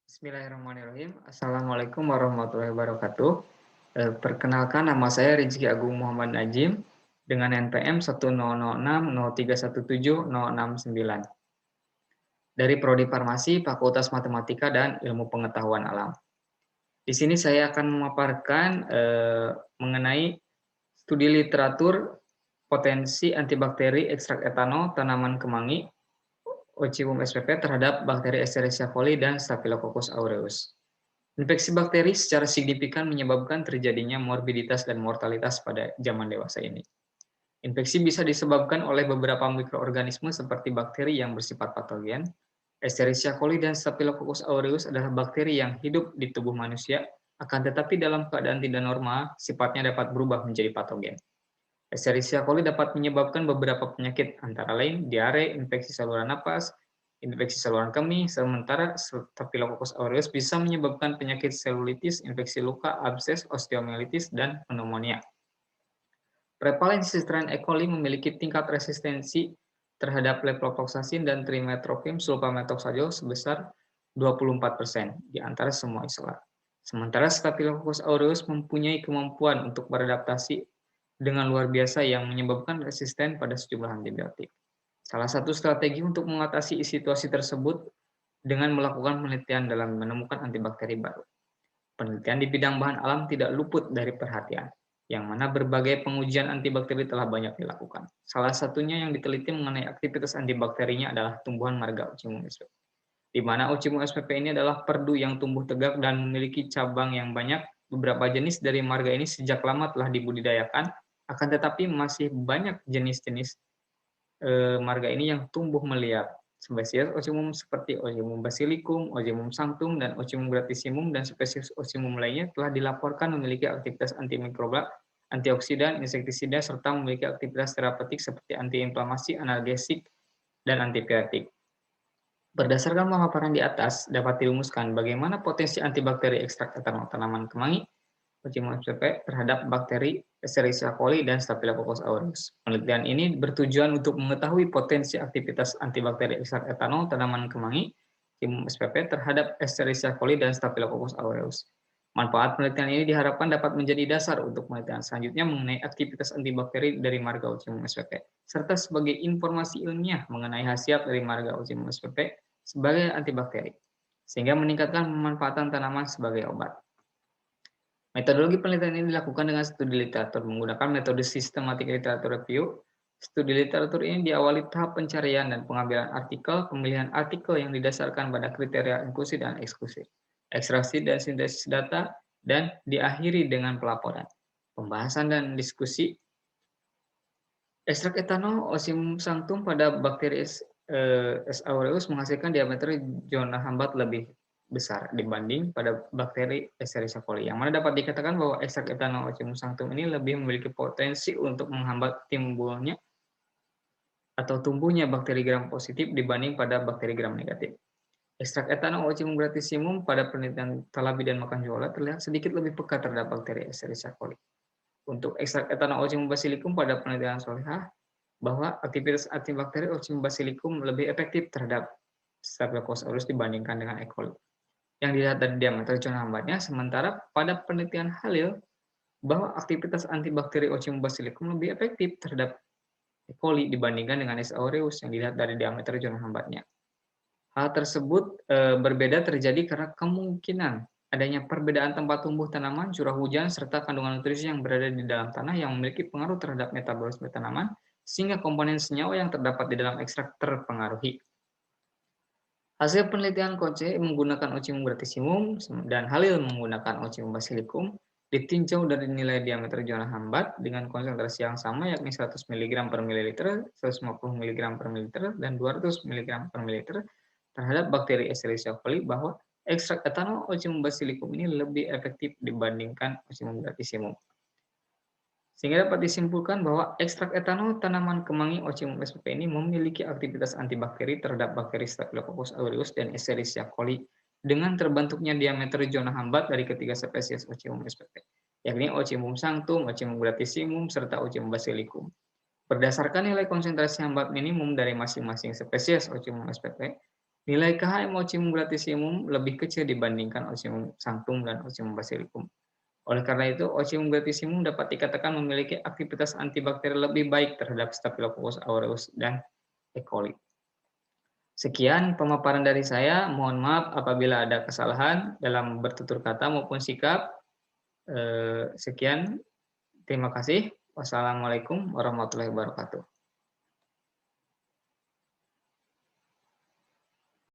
Bismillahirrahmanirrahim. Assalamualaikum warahmatullahi wabarakatuh. Perkenalkan, nama saya Rizky Agung Muhammad Najim dengan NPM 10060317069 dari Prodi Farmasi Fakultas Matematika dan Ilmu Pengetahuan Alam. Di sini saya akan memaparkan mengenai studi literatur potensi antibakteri ekstrak etanol tanaman kemangi Oncimum spp terhadap bakteri Escherichia coli dan Staphylococcus aureus. Infeksi bakteri secara signifikan menyebabkan terjadinya morbiditas dan mortalitas pada zaman dewasa ini. Infeksi bisa disebabkan oleh beberapa mikroorganisme seperti bakteri yang bersifat patogen. Escherichia coli dan Staphylococcus aureus adalah bakteri yang hidup di tubuh manusia, akan tetapi dalam keadaan tidak normal, sifatnya dapat berubah menjadi patogen. Escherichia coli dapat menyebabkan beberapa penyakit, antara lain diare, infeksi saluran napas, infeksi saluran kemih, sementara Staphylococcus aureus bisa menyebabkan penyakit selulitis, infeksi luka, abses, osteomielitis, dan pneumonia. Prevalensi strain E. coli memiliki tingkat resistensi terhadap levofloxacin dan trimethoprim sulfamethoxazole sebesar 24% di antara semua isolat. Sementara Staphylococcus aureus mempunyai kemampuan untuk beradaptasi dengan luar biasa yang menyebabkan resisten pada sejumlah antibiotik. Salah satu strategi untuk mengatasi situasi tersebut dengan melakukan penelitian dalam menemukan antibakteri baru. Penelitian di bidang bahan alam tidak luput dari perhatian, yang mana berbagai pengujian antibakteri telah banyak dilakukan. Salah satunya yang diteliti mengenai aktivitas antibakterinya adalah tumbuhan marga Oncimum spp. Di mana Oncimum spp ini adalah perdu yang tumbuh tegak dan memiliki cabang yang banyak. Beberapa jenis dari marga ini sejak lama telah dibudidayakan, akan tetapi masih banyak jenis-jenis marga ini yang tumbuh meliar. Spesies Oncimum seperti Oncimum basilicum, Oncimum sanctum, dan Oncimum gratissimum, dan spesies Oncimum lainnya telah dilaporkan memiliki aktivitas antimikroba, antioksidan, insektisida, serta memiliki aktivitas terapeutik seperti antiinflamasi, analgesik, dan antipiretik. Berdasarkan pemaparan di atas, dapat dirumuskan bagaimana potensi antibakteri ekstrak etanol tanaman kemangi Oncimum spp terhadap bakteri Escherichia coli dan Staphylococcus aureus. Penelitian ini bertujuan untuk mengetahui potensi aktivitas antibakteri ekstrak etanol tanaman kemangi Oncimum spp terhadap Escherichia coli dan Staphylococcus aureus. Manfaat penelitian ini diharapkan dapat menjadi dasar untuk penelitian selanjutnya mengenai aktivitas antibakteri dari marga Oncimum spp, serta sebagai informasi ilmiah mengenai khasiat dari marga Oncimum spp sebagai antibakteri, sehingga meningkatkan pemanfaatan tanaman sebagai obat. Metodologi penelitian ini dilakukan dengan studi literatur menggunakan metode systematic literature review. Studi literatur ini diawali tahap pencarian dan pengambilan artikel, pemilihan artikel yang didasarkan pada kriteria inklusi dan eksklusi, ekstraksi dan sintesis data, dan diakhiri dengan pelaporan, pembahasan dan diskusi. Ekstrak etanol Oncimum sanctum pada bakteri S. aureus menghasilkan diameter zona hambat lebih besar dibanding pada bakteri Escherichia coli, yang mana dapat dikatakan bahwa ekstrak etanol Oncimum sanctum ini lebih memiliki potensi untuk menghambat timbulnya atau tumbuhnya bakteri gram positif dibanding pada bakteri gram negatif. Ekstrak etanol Oncimum gratissimum pada penelitian Talabi dan Macanzuola terlihat sedikit lebih peka terhadap bakteri Escherichia coli. Untuk ekstrak etanol Oncimum basilicum pada penelitian Solihah, bahwa aktivitas antibakteri Oncimum basilicum lebih efektif terhadap Staphylococcus aureus dibandingkan dengan E. coli yang dilihat dari diameter zona hambatnya, sementara pada penelitian Halil bahwa aktivitas antibakteri Oncimum basilicum lebih efektif terhadap E. coli dibandingkan dengan S. aureus yang dilihat dari diameter zona hambatnya. Hal tersebut berbeda terjadi karena kemungkinan adanya perbedaan tempat tumbuh tanaman, curah hujan, serta kandungan nutrisi yang berada di dalam tanah yang memiliki pengaruh terhadap metabolisme tanaman, sehingga komponen senyawa yang terdapat di dalam ekstrak terpengaruhi. Hasil penelitian Koce menggunakan Oncimum gratissimum dan Halil menggunakan Oncimum basilicum ditinjau dari nilai diameter zona hambat dengan konsentrasi yang sama, yakni 100 mg per mililiter, 150 mg per mililiter, dan 200 mg per mililiter terhadap bakteri Escherichia coli, bahwa ekstrak etanol Oncimum basilicum ini lebih efektif dibandingkan Oncimum gratissimum. Sehingga dapat disimpulkan bahwa ekstrak etanol tanaman kemangi Ocimum spp ini memiliki aktivitas antibakteri terhadap bakteri Staphylococcus aureus dan Escherichia coli dengan terbentuknya diameter zona hambat dari ketiga spesies Ocimum spp, yakni Ocimum sanctum, Ocimum gratissimum, serta Ocimum basilicum. Berdasarkan nilai konsentrasi hambat minimum dari masing-masing spesies Ocimum spp, nilai KHM Ocimum gratissimum lebih kecil dibandingkan Ocimum sanctum dan Ocimum basilicum. Oleh karena itu, Ocimum gratissimum dapat dikatakan memiliki aktivitas antibakteri lebih baik terhadap Staphylococcus aureus dan E. coli. Sekian pemaparan dari saya. Mohon maaf apabila ada kesalahan dalam bertutur kata maupun sikap. Sekian, terima kasih. Wassalamualaikum warahmatullahi wabarakatuh.